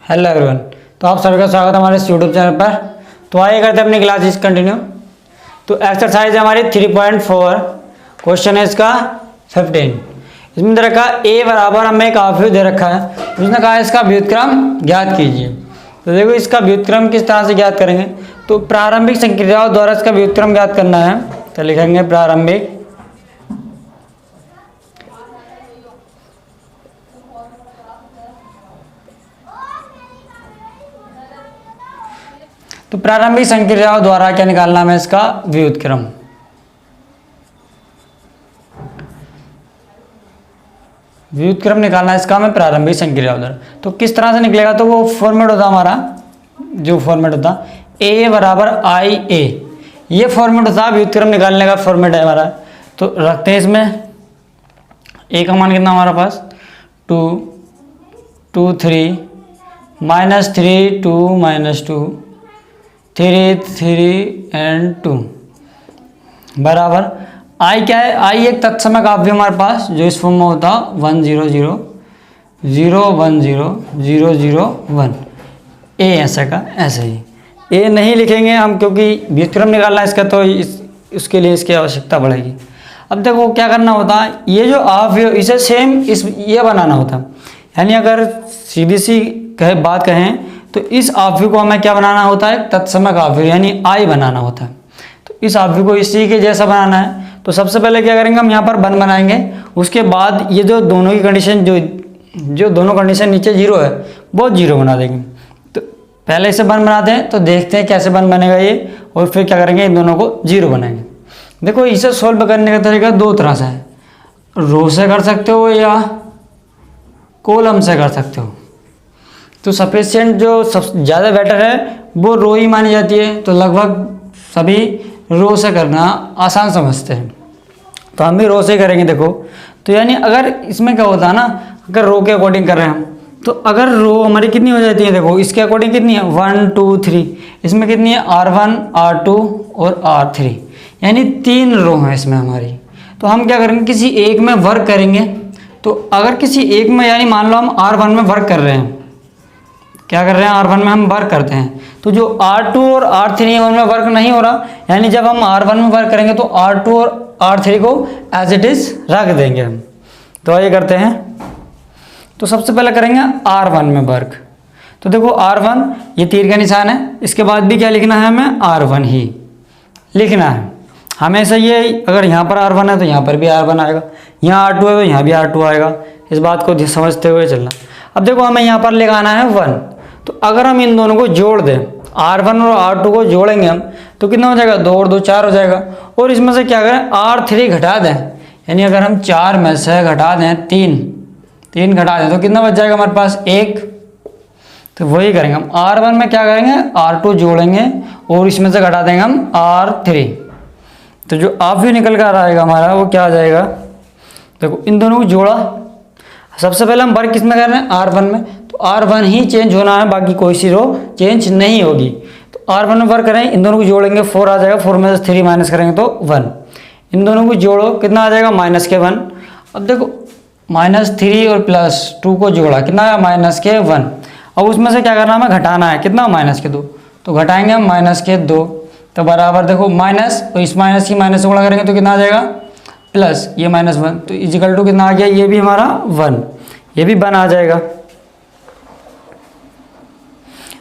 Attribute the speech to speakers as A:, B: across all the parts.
A: Hello everyone. तो आप सभी का स्वागत है हमारे इस यूट्यूब चैनल पर। तो आइए करते हैं अपनी क्लासेस कंटिन्यू। तो एक्सरसाइज है हमारी 3.4, क्वेश्चन है इसका 15। इसमें दे रखा ए बराबर हमें एक ऑब्जेक्ट दे रखा है, उसने कहा इसका व्युत्क्रम ज्ञात कीजिए। तो देखो इसका व्युत्क्रम किस तरह से ज्ञात करेंगे। तो प्रारंभिक संक्रियाओं द्वारा इसका व्युत्क्रम ज्ञात करना है। तो लिखेंगे प्रारंभिक संक्रियाओं द्वारा क्या निकालना है इसका व्युत्क्रम। व्युत्क्रम निकालना है इसका हमें प्रारंभिक संक्रियाओं द्वारा। तो किस तरह से निकलेगा, तो वो फॉर्मेट होता हमारा, जो फॉर्मेट होता ए बराबर आई ए, ये फॉर्मेट होता व्युत्क्रम निकालने का फॉर्मेट है हमारा। तो रखते हैं इसमें ए का मान कितना हमारे पास 2 2 3 -3 2 -2 3 3 एंड 2 बराबर आई क्या है, आई एक तत्समक अवयव हमारे पास जो इस फॉर्म में होता 1 0 0 0 1 0 0 0 1। ए ऐसा का ऐसे ही ए नहीं लिखेंगे हम, क्योंकि व्युत्क्रम निकालना है इसका, तो उसके लिए इसकी आवश्यकता पड़ेगी। अब देखो क्या करना होता है, ये जो अवयव इसे सेम ये बनाना होता है। यानी अगर सीधी सी बात कहें तो इस अवयव को हमें क्या बनाना होता है, तत्समक अवयव यानी आई बनाना होता है। तो इस अवयव को इसी के जैसा बनाना है। तो सबसे पहले क्या करेंगे, हम यहाँ पर 1 बनाएंगे। उसके बाद ये जो दोनों की कंडीशन जो दोनों कंडीशन नीचे 0 है वो 0 बना देंगे। तो पहले इसे 1 बनाते हैं, तो देखते हैं कैसे 1 बनेगा ये, और फिर क्या करेंगे इन दोनों को 0 बनाएंगे। देखो इसे सोल्व करने का तरीका 2 तरह से है, रो से कर सकते हो या कॉलम से कर सकते हो। तो सफिशिएंट जो सबसे ज़्यादा बेटर है वो रो ही मानी जाती है। तो लगभग सभी रो से करना आसान समझते हैं, तो हम भी रो से करेंगे। देखो तो यानी अगर इसमें क्या होता है ना, अगर रो के अकॉर्डिंग कर रहे हैं हम, तो अगर रो हमारी कितनी हो जाती है, देखो इसके अकॉर्डिंग कितनी है 1 2 3, इसमें कितनी है R1 R2 और R3, यानी 3 रो हैं इसमें हमारी। तो हम क्या करेंगे, किसी एक में वर्क करेंगे। तो अगर किसी एक में, यानी मान लो हम R1 में वर्क कर रहे हैं, क्या कर रहे हैं R1 में हम वर्क करते हैं, तो जो R2 और R3 उनमें वर्क नहीं हो रहा, यानी जब हम R1 में वर्क करेंगे तो R2 और R3 को एज इट इज रख देंगे हम। तो आइए करते हैं। तो सबसे पहले करेंगे R1 में वर्क। तो देखो R1 ये तीर का निशान है, इसके बाद भी क्या लिखना है हमें, R1 ही लिखना है हमेशा। ये अगर यहाँ पर R1 है तो यहाँ पर भी R1 आएगा, यहाँ R2 है तो यहाँ भी R2 आएगा। इस बात को समझते हुए चलना। अब देखो हमें यहाँ पर लगाना है 1, तो अगर हम इन दोनों को जोड़ दें, R1 और R2 को जोड़ेंगे हम, तो कितना हो जाएगा, 2 और 2 4 हो जाएगा। और इसमें से क्या करें, R3 घटा दें, यानी अगर हम 4 में से घटा दें 3 घटा दें तो कितना बच जाएगा हमारे पास 1। तो वही करेंगे हम, R1 में क्या करेंगे, R2 जोड़ेंगे और इसमें से घटा देंगे हम R3। तो जो अवयव निकल कर आएगा हमारा वो क्या आ जाएगा, देखो इन दोनों को जोड़ा। सबसे पहले हम वर्क किस में कर रहे हैं, R1 में, तो R1 ही चेंज होना है, बाकी कोई सी रो चेंज नहीं होगी। तो R1 में वर्क करें, इन दोनों को जोड़ेंगे 4 आ जाएगा, 4 में से 3 माइनस करेंगे तो 1। इन दोनों को जोड़ो, कितना आ जाएगा -1। अब देखो -3 और +2 को जोड़ा, कितना आया -1। अब उसमें से क्या करना है, हमें घटाना है, कितना -2। तो घटाएंगे हम -2, तो बराबर देखो माइनस, तो इस माइनस की माइनस से गुणा करेंगे तो कितना आ जाएगा प्लस, ये -1, तो इजिकल टू कितना आ गया, ये भी हमारा 1, ये भी 1 आ जाएगा।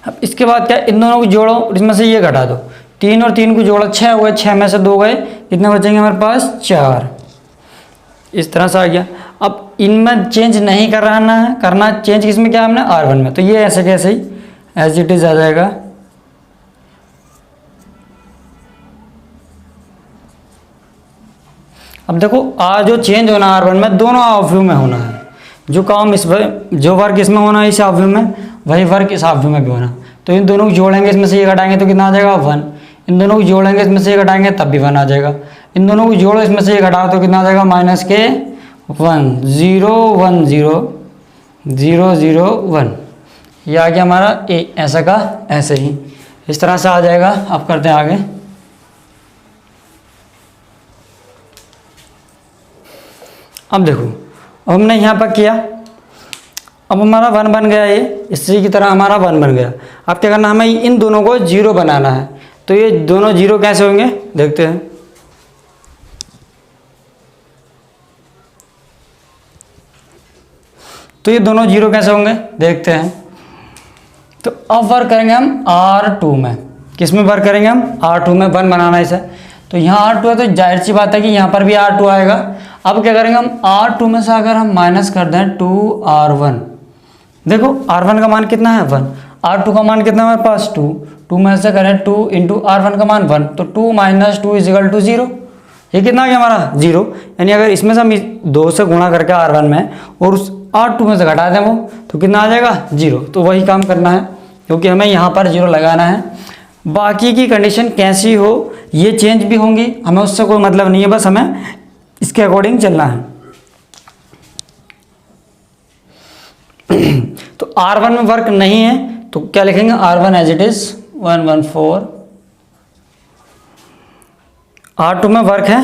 A: अब इसके बाद क्या, इन दोनों को जोड़ो, इसमें से ये घटा दो, 3 और 3 को जोड़ा 6 हुए, 6 में से 2 गए, कितने बचेंगे हमारे पास 4। इस तरह से आ गया। अब इनमें चेंज नहीं करना चेंज किसमें क्या हमने, R1 में, तो ये ऐसे कैसे ही एज इट इज आ जाएगा। अब देखो जो चेंज होना R1 में, दोनों अवयव में होना है। जो काम जो वर्क इसमें होना है इस अवयव में, वही वर्क इस अवयव में भी होना। तो इन दोनों को जोड़ेंगे, इसमें से ये घटाएंगे तो कितना आ जाएगा 1। इन दोनों को जोड़ेंगे, इसमें से ये घटाएंगे तब भी 1 आ जाएगा। इन दोनों को जोड़ो, इसमें से ये घटाओ तो कितना आ जाएगा -1 0 1 0 0 0 1। ये आ गया हमारा ए, ऐसा का ऐसे ही इस तरह से आ जाएगा। अब करते हैं आगे। अब देखो, अब हमने यहाँ पर किया अब हमारा 1 बन गया, ये इसी की तरह हमारा 1 बन गया। अब क्या करना, हमें इन दोनों को 0 बनाना है। तो ये दोनों 0 कैसे होंगे देखते हैं। तो ये दोनों 0 कैसे होंगे देखते हैं। तो अब वर्क करेंगे हम R2 में। किस में वर्क करेंगे हम? R2 में। 1 बनाना है इसे। तो यहाँ R2 है तो जाहिर सी बात है कि यहाँ पर भी R2 आएगा। अब क्या करेंगे हम, R2 में से अगर हम माइनस कर दें 2R1, देखो R1 का मान कितना है 1, R2 का मान कितना है हमारे पास 2, 2 में से करें 2 इंटू R1 का मान 1, तो 2 माइनस 2 इज इक्वल टू 0। ये कितना आ गया हमारा 0। यानी अगर इसमें से हम 2 से गुणा करके R1 में और उस R2 में से घटा दें वो, तो कितना आ जाएगा 0। तो वही काम करना है क्योंकि हमें यहाँ पर 0 लगाना है। बाकी की कंडीशन कैसी हो, ये चेंज भी होंगी, हमें उससे कोई मतलब नहीं है, बस हमें इसके अकॉर्डिंग चलना है। तो R1 में वर्क नहीं है तो क्या लिखेंगे, R1 as it is 114। R2 में वर्क है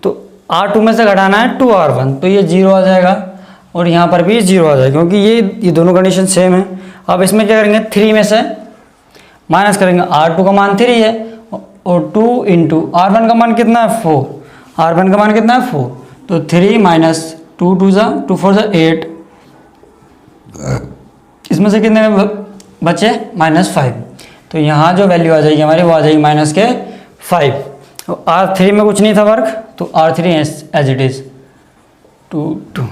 A: तो R2 में से घटाना है 2R1, तो ये 0 आ जाएगा और यहाँ पर भी 0 आ जाएगा क्योंकि ये दोनों कंडीशन सेम है। अब इसमें क्या करेंगे, 3 में से माइनस करेंगे, R2 का मान 3 है और 2 इंटू R1 का मान कितना है 4, R1 का मान कितना है 4, तो 3 माइनस 2 2 4 8, इसमें से कितने बचे -5। तो यहाँ जो वैल्यू आ जाएगी हमारी वो आ जाएगी -5। R3 में कुछ नहीं था वर्क तो R3 एज इट इज 2।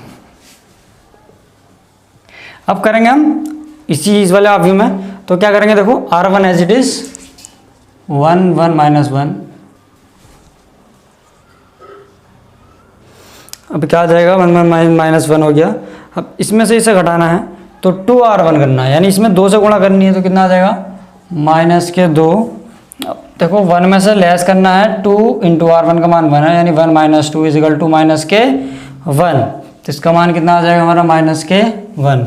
A: अब करेंगे हम इसी इस वाले ऑब्जेक्ट में, तो क्या करेंगे देखो, R1 एज इट इज 1 1 -1। अब क्या आ जाएगा, 1 -1 हो गया। अब इसमें से इसे घटाना है तो 2R1 करना है, यानी इसमें 2 से गुणा करनी है, तो कितना आ जाएगा -2। अब देखो 1 में से लेस करना है 2 इंटू R1 का मान 1 है, यानी 1 - 2 इज इक्वल टू -1। तो इसका मान कितना आ जाएगा हमारा -1।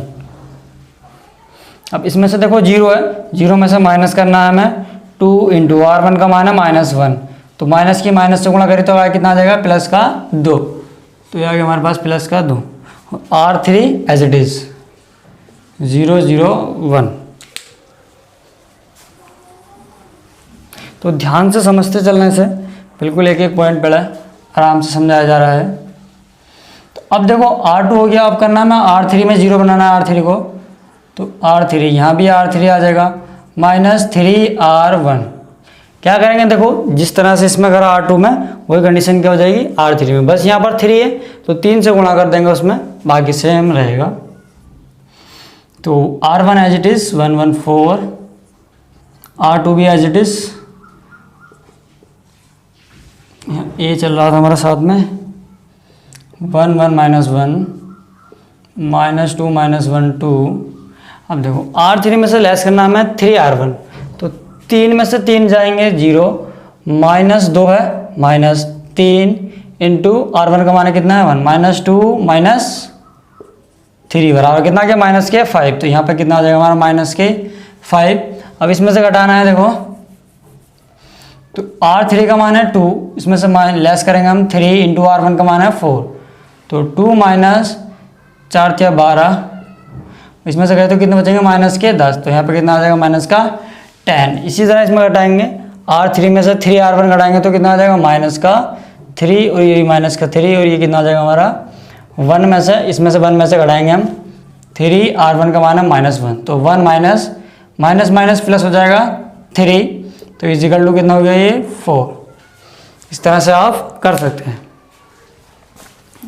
A: अब इसमें से देखो 0 है, 0 में से माइनस करना है हमें 2 इंटू R1 का मान है -1, तो माइनस की माइनस से गुणा करें तो कितना आ जाएगा +2। तो ये आ गया हमारे पास +2। R3 as it is 0 0 1। तो ध्यान से समझते चलने से, बिल्कुल एक एक पॉइंट पड़ा है, आराम से समझाया जा रहा है। तो अब देखो R2 हो गया, अब करना है R3 में 0 बनाना है R3 को, तो R3 यहाँ भी R3 आ जाएगा -3R1। क्या करेंगे देखो, जिस तरह से इसमें करा R2 में वही कंडीशन क्या हो जाएगी R3 में, बस यहाँ पर 3 है तो 3 से गुणा कर देंगे उसमें, बाकी सेम रहेगा। तो R1 as it is 114, R2 भी एज इट इज, ए चल रहा था हमारा साथ में 1 1 -1 -2 -1 2। अब देखो R3 में से लेस करना हमें 3R1, तो 3 में से 3 जाएंगे 0, -2 है -3 इंटू R1 का मान कितना है 1, -2 -3 बराबर कितना क्या -5। तो यहाँ पे कितना आ जाएगा हमारा -5। अब इसमें से घटाना है देखो, तो R3 का मान है 2, इसमें से लेस करेंगे हम 3 इंटू R1 का मान है 4, तो 2 - 4 × 12, इसमें से गए तो कितने बचेंगे -10। तो यहाँ पे कितना आ जाएगा -10। इसी तरह इसमें घटाएंगे, R3 में से 3R1 घटाएंगे तो कितना आ जाएगा -3 और ये -3 और ये कितना आ जाएगा हमारा 1 में से, इसमें से 1 में से घटाएंगे हम 3R1 का मान है -1, तो 1 माइनस प्लस हो जाएगा 3, तो इज इक्वल टू कितना हो गया ये 4। इस तरह से आप कर सकते हैं।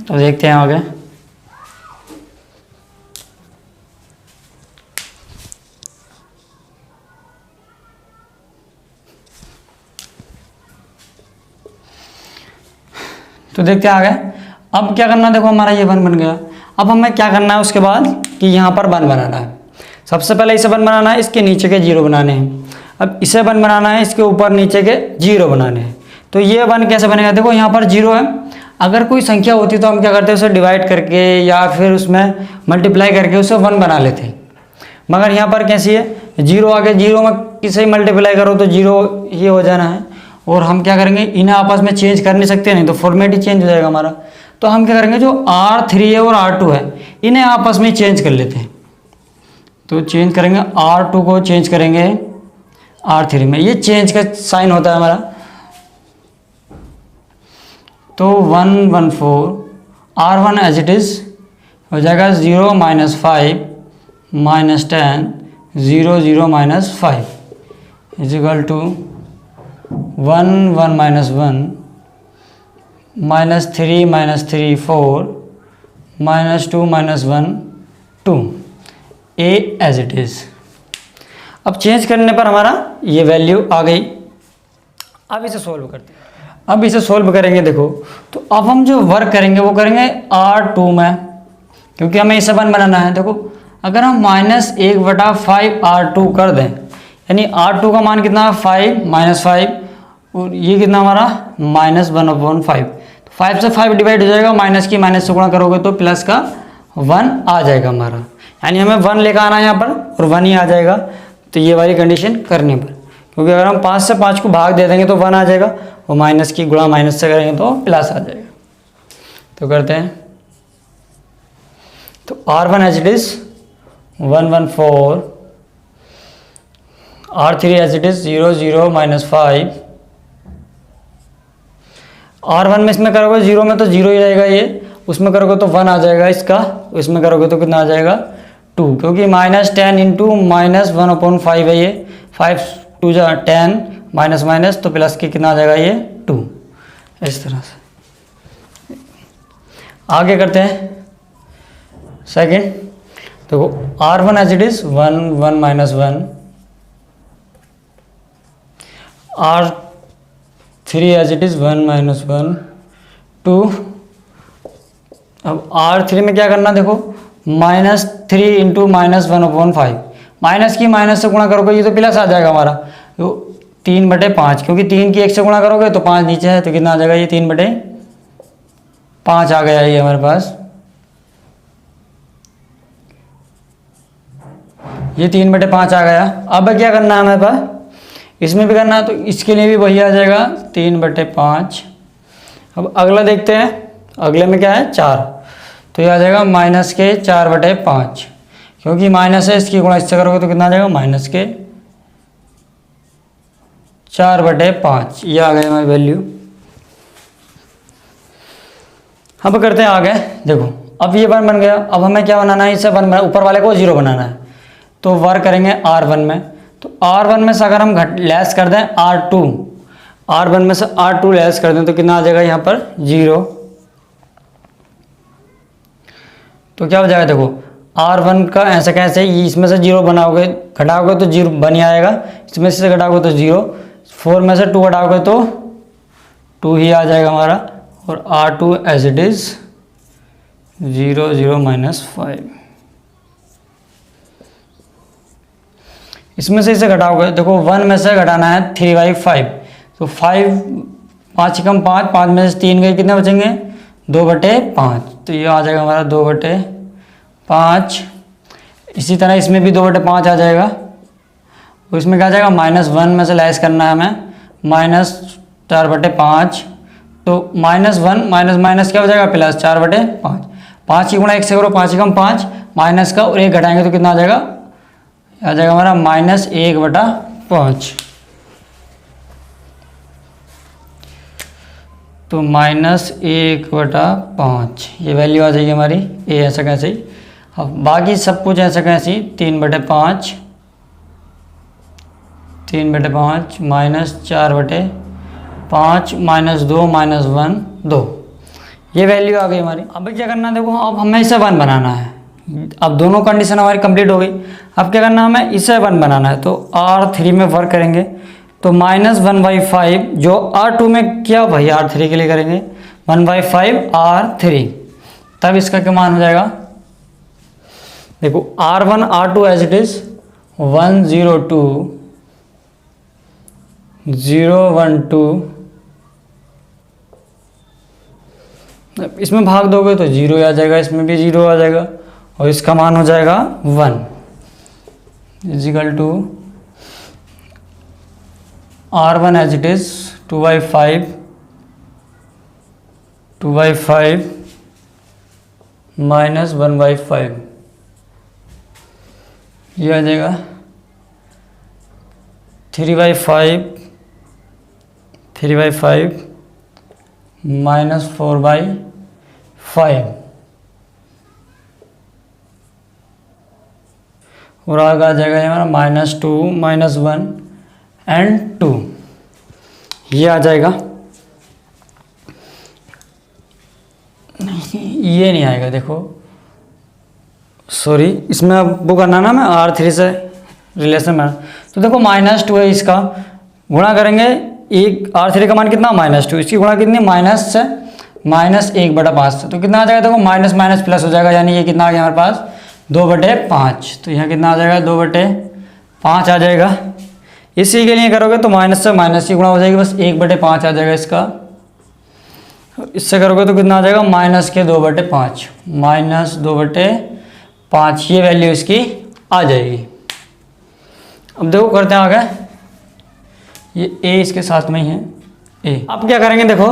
A: तो देखते हैं आगे। तो देखते हैं आगे। अब क्या करना है देखो, हमारा ये 1 बन गया। अब हमें क्या करना है उसके बाद कि यहाँ पर 1 बनाना है। सबसे पहले इसे 1 बनाना है, इसके नीचे के 0 बनाने हैं। अब इसे 1 बनाना है, इसके ऊपर नीचे के 0 बनाने हैं। तो ये 1 कैसे बनेगा, देखो यहाँ पर 0 है, अगर कोई संख्या होती तो हम क्या करते हैं उसे डिवाइड करके या फिर उसमें मल्टीप्लाई करके उसे 1 बना लेते हैं। मगर यहाँ पर कैसी है, 0 आगे, 0 में किसे मल्टीप्लाई करो तो 0 ही हो जाना है। और हम क्या करेंगे, इन्हें आपस में चेंज कर नहीं सकते, नहीं तो फॉर्मेट ही चेंज हो जाएगा हमारा। तो हम क्या करेंगे, जो R3 है और R2 है इन्हें आपस में चेंज कर लेते हैं। तो चेंज करेंगे, R2 को चेंज करेंगे R3 में, ये चेंज का साइन होता है हमारा। तो 114 R1 एज इट इज़ हो जाएगा 0 - 5 - 10 0 0 - 5 is equal to 1 1 - 1 -3 - 3 4 -2 - 1 2 A as it is. अब चेंज करने पर हमारा ये वैल्यू आ गई। अब इसे सोल्व करते हैं। अब इसे सोल्व करेंगे, देखो तो अब हम जो वर्क करेंगे वो करेंगे R2 में, क्योंकि हमें इसे 1 बनाना है। देखो अगर हम -1/5 R2 कर दें, यानी R2 का मान कितना, 5 - 5, और ये कितना हमारा -1/5। तो 5 से 5 डिवाइड हो जाएगा, माइनस की माइनस से गुणा करोगे तो प्लस का 1 आ जाएगा हमारा, यानी हमें 1 लेकर आना है यहाँ पर और 1 ही आ जाएगा। तो ये वाली कंडीशन करने पर, क्योंकि अगर हम 5 से 5 को भाग दे देंगे तो 1 आ जाएगा, और माइनस की गुणा माइनस से करेंगे तो प्लस आ जाएगा। तो करते हैं, तो R1 as it is 114, R3 as it is 0 0 - 5, R1 में इसमें करोगे 0 में तो 0 ही रहेगा, ये उसमें करोगे तो 1 आ जाएगा इसका, इसमें करोगे तो कितना आ जाएगा 2, क्योंकि -10 × -1/5 है ये, 5 2 जा 10 माइनस माइनस तो प्लस के कितना आ जाएगा ये 2। इस तरह से आगे करते हैं सेकंड। देखो R1 as it is 1 1 - 1, R3 as it is 1 - 1 2। अब R3 में क्या करना, देखो -3 × -1/5, माइनस की माइनस से गुणा करोगे ये तो प्लस आ जाएगा हमारा, तो 3/5, क्योंकि 3 की 1 से गुणा करोगे तो 5 नीचे है, तो कितना आ जाएगा ये 3/5 आ गया ये हमारे पास, ये 3/5 आ गया। अब क्या करना है हमारे पास, इसमें भी करना है, तो इसके लिए भी वही आ जाएगा 3/5। अब अगला देखते हैं, अगले में क्या है 4, तो ये आ जाएगा -4/5, क्योंकि माइनस है, इसकी गुणा इससे करोगे तो कितना आ जाएगा -4/5, ये आ गई हमारी वैल्यू। अब करते हैं आगे, देखो अब ये 1 बन गया, अब हमें क्या बनाना है, इसे 1 बना, ऊपर वाले को 0 बनाना है, तो वर्क करेंगे R1 में। तो R1 में से अगर हम लेस कर दें R2, R1 में से R2 लेस कर दें तो कितना आ जाएगा यहाँ पर 0। तो क्या हो जाएगा, देखो R1 का ऐसे कैसे, इसमें से 0 बनाओगे घटाओगे तो 0 बन ही आएगा, इसमें से घटाओगे तो 0, 4 में से 2 घटाओगे तो 2 ही आ जाएगा हमारा, और R2 एज इट इज़ 0 0 - 5। इसमें से इसे घटाओगे, देखो 1 में से घटाना है 3/5, तो 5 5 कम 5, 5 में से 3 गए, कितने बचेंगे 2/5, तो ये आ जाएगा हमारा 2/5। इसी तरह इसमें भी 2/5 आ जाएगा, तो इसमें क्या आ जाएगा -1 में से लेस करना है हमें, -4/5, तो -1 माइनस माइनस क्या हो जाएगा +4/5, 5 की गुणा 1 से करो, 5 कम 5, माइनस का और 1 घटाएंगे तो कितना आ जाएगा, आ जाएगा हमारा -1/5, तो -1/5 ये वैल्यू आ जाएगी हमारी, ये ऐसा कैसे ही। अब बाकी सब कुछ ऐसा कैसे ही, 3/5 -4/5 -2 -1 2, ये वैल्यू आ गई हमारी। अब क्या करना है, देखो अब हमें इसे 1 बनाना है। अब दोनों कंडीशन हमारी कंप्लीट हो गई। अब क्या करना है, हमें इसे 1 बनाना है, तो R3 में वर्क करेंगे, तो -1/5 जो R2 में किया वही R3 के लिए करेंगे, 1/5 R3, तब इसका क्या मान हो जाएगा, देखो R1 R2 as it is 102 012, इसमें भाग दोगे तो 0 आ जाएगा, इसमें भी 0 आ जाएगा, और इसका मान हो जाएगा 1 equal to R1 as it is 2/5 -1/5, ये आ जाएगा 3/5 -4/5 और आगे आ जाएगा ये हमारा -2 -1 एंड 2, ये आ जाएगा। ये नहीं आएगा, देखो सॉरी, इसमें अब वो करना ना, मैं R3 से रिलेशन में, तो देखो -2 है, इसका गुणा करेंगे, एक R3 का मान कितना -2, इसकी गुणा कितनी माइनस से -1/5 से, तो कितना आ जाएगा, देखो माइनस माइनस प्लस हो जाएगा, यानी ये कितना आ गया हमारे पास 2/5, तो यहाँ कितना आ जाएगा 2/5 आ जाएगा। इसी के लिए करोगे तो माइनस से माइनस की गुणा हो जाएगी, बस 1/5 आ जाएगा इसका। इससे करोगे तो कितना आ जाएगा -2/5, -2/5, ये वैल्यू इसकी आ जाएगी। अब देखो करते हैं आगे, ये a इसके साथ में ही है a। अब क्या करेंगे, देखो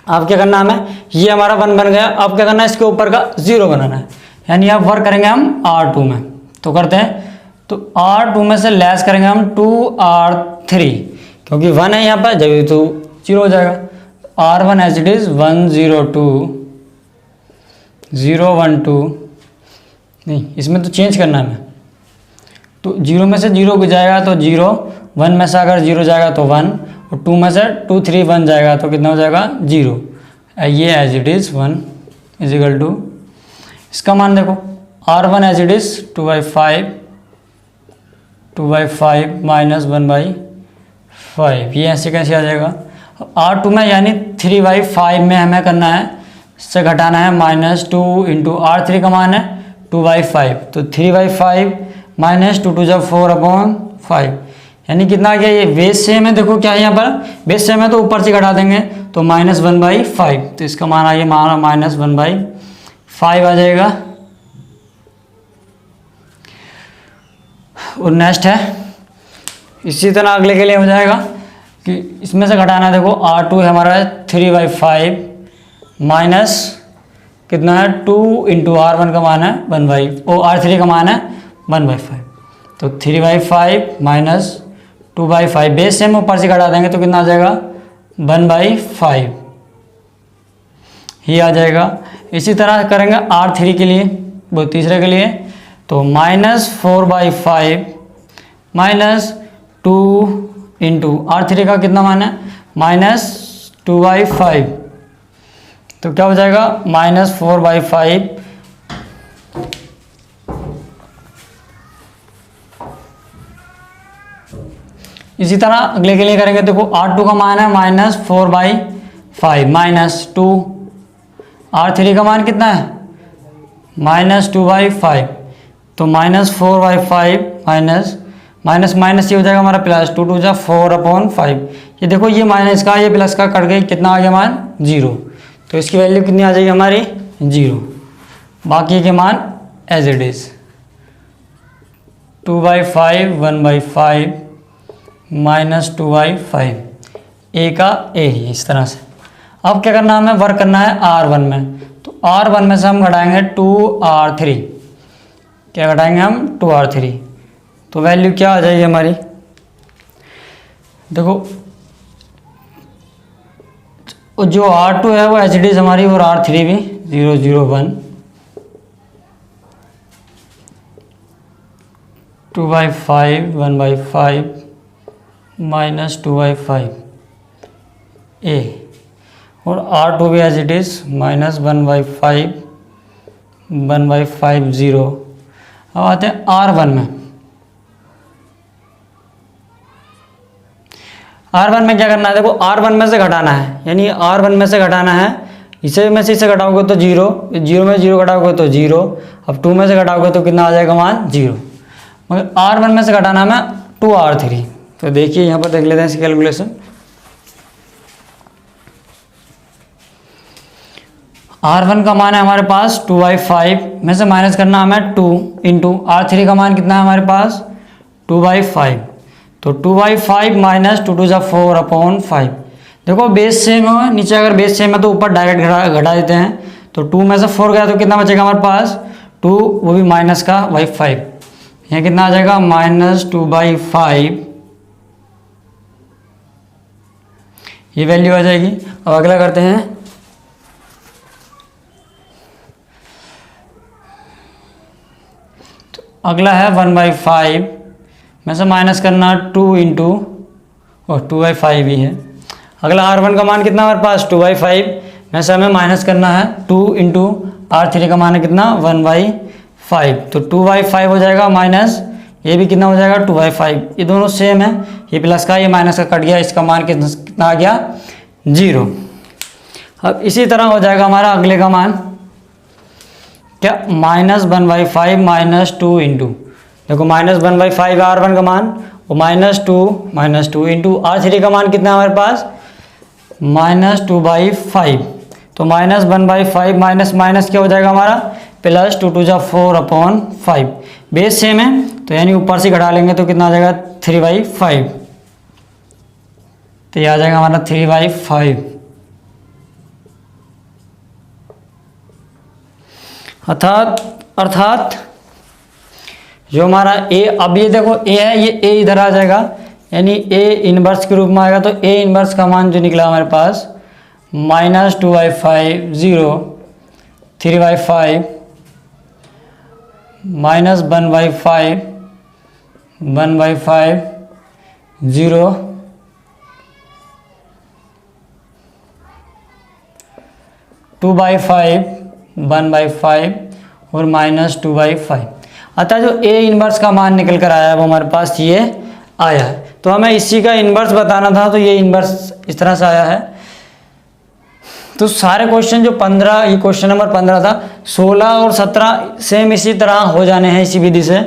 A: अब क्या करना हमें, ये हमारा 1 बन गया, अब क्या करना है, इसके ऊपर का 0 बनाना है, यानी अब वर्क करेंगे हम R2 में, तो करते हैं, तो R2 में से लेस करेंगे हम 2R3, क्योंकि 1 है यहाँ पर, जब तो 0 हो जाएगा। R1 एज इट इज 102 012, नहीं इसमें तो चेंज करना है हमें, तो 0 में से 0 जाएगा तो 0, 1 में से अगर 0 जाएगा तो 1, और 2 में से 2 3 1 जाएगा तो कितना हो जाएगा 0, ये as it is 1 equal to, इसका मान देखो R1 एज इट इज़ 2/5 -1/5, ये ऐसे कैसे आ जाएगा। R2 में यानी 3/5 में हमें करना है, इससे घटाना है -2 इंटू R3 का मान है 2/5, तो 3/5 -2 2 जब 4/5, यानी कितना आ गया, ये बेस सेम है, देखो क्या है यहाँ पर बेस सेम है, तो ऊपर से घटा देंगे तो -1/5, तो इसका मान आ गया हमारा -1/5 आ जाएगा। और नेक्स्ट है, इसी तरह अगले के लिए हो जाएगा कि इसमें से घटाना है, देखो R2 है हमारा 3/5 माइनस कितना है 2 इंटू R1 का मान है 1/5 और R3 का मान है 1/5, तो 3/5 माइनस 2/5, बेस सेम ऊपर से घटा देंगे तो कितना आ जाएगा 1/5, ही आ जाएगा। इसी तरह करेंगे R3 के लिए, वो तीसरे के लिए, तो -4/5 माइनस 2 इंटू R3 का कितना मान है -2/5, तो क्या हो जाएगा -4/5 इसी तरह अगले के लिए करेंगे, देखो R2 का मान है -4/5 माइनस 2, R3 का मान कितना है -2/5, तो -4/5 माइनस माइनस ये हो जाएगा हमारा प्लस, 2 2 जा 4/5, ये देखो ये माइनस का ये प्लस का कट गई, कितना आ गया मान 0, तो इसकी वैल्यू कितनी आ जाएगी हमारी 0, बाकी के मान एज इट इज 2/5 1/5 -2/5, ए का ए ही इस तरह से। अब क्या करना है, हमें वर्क करना है R1 में, तो R1 में से हम घटाएंगे 2R3, क्या घटाएंगे हम 2R3, तो वैल्यू क्या आ जाएगी हमारी, देखो जो R2 है वो एच डी हमारी, और R3 भी 0 0 1 2/5 1/5 -2/5 ए, और R2 भी एज इट इज -1/5 1/5 0। अब आते हैं R1 में, R1 में क्या करना है, देखो R1 में से घटाना है, यानी R1 में से घटाना है, इसे में से इसे घटाओगे तो 0, 0 में 0 घटाओगे तो 0, अब 2 में से घटाओगे तो कितना आ जाएगा मान 0, मगर R1 में से घटाना है 2R3, तो देखिए यहाँ पर देख लेते हैं इसकी कैलकुलेशन। R1 का मान है हमारे पास 2/5 में से माइनस करना हमें 2 इंटू R3 का मान कितना है हमारे पास 2/5, तो 2/5 माइनस 2 2 जा 4/5, देखो बेस सेम है, नीचे अगर बेस सेम है तो ऊपर डायरेक्ट घटा देते हैं, तो 2 में से 4 गया तो कितना बचेगा हमारे पास 2, वो भी माइनस का वही 5, यहाँ कितना आ जाएगा -2/5, ये वैल्यू आ जाएगी। अब अगला करते हैं, तो अगला है 1/5 में से माइनस करना 2 इंटू, और 2/5 ही है। अगला R1 का मान कितना हमारे पास 2/5 में से हमें माइनस करना है 2 इंटू R3 का मान है कितना 1/5, तो 2/5 हो जाएगा माइनस, ये भी कितना हो जाएगा 2/5, ये दोनों सेम है, ये प्लस का ये माइनस का कट गया, इसका मान कितना आ गया 0। अब इसी तरह हो जाएगा हमारा अगले का मान क्या -1/5 -2 इंटू, देखो -1/5 R1 का मान, वो -2 इंटू R3 का मान कितना है हमारे पास -2/5, तो -1/5 माइनस माइनस क्या हो जाएगा हमारा प्लस 2 × 4/5, बेस सेम है तो यानी ऊपर से घटा लेंगे तो कितना आ जाएगा 3/5, तो ये आ जाएगा हमारा 3/5। अर्थात जो हमारा a, अब ये देखो a है, ये a इधर आ जाएगा, यानी a इनवर्स के रूप में आएगा, तो a इनवर्स का मान जो निकला हमारे पास -2/5 0, 3/5 -1/5 1/5 0, 2/5 1/5 और -2/5। अतः जो a इनवर्स का मान निकल कर आया है वो हमारे पास ये आया है। तो हमें इसी का इनवर्स बताना था, तो ये इनवर्स इस तरह से आया है। तो सारे क्वेश्चन जो 15, ये क्वेश्चन नंबर 15 था, 16 और 17 सेम इसी तरह हो जाने हैं इसी विधि से,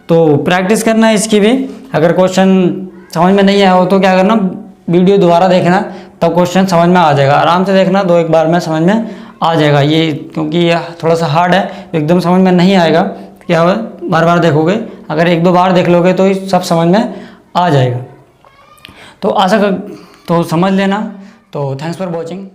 A: तो प्रैक्टिस करना है इसकी भी। अगर क्वेश्चन समझ में नहीं आया हो तो क्या करना, वीडियो दोबारा देखना, तब क्वेश्चन समझ में आ जाएगा। आराम से देखना, 2-1 बार में समझ में आ जाएगा ये, क्योंकि ये थोड़ा सा हार्ड है, एकदम समझ में नहीं आएगा। क्या बार बार देखोगे, अगर 1-2 बार देख लोगे तो सब समझ में आ जाएगा। तो आशा कर तो समझ लेना। तो थैंक्स फॉर वॉचिंग।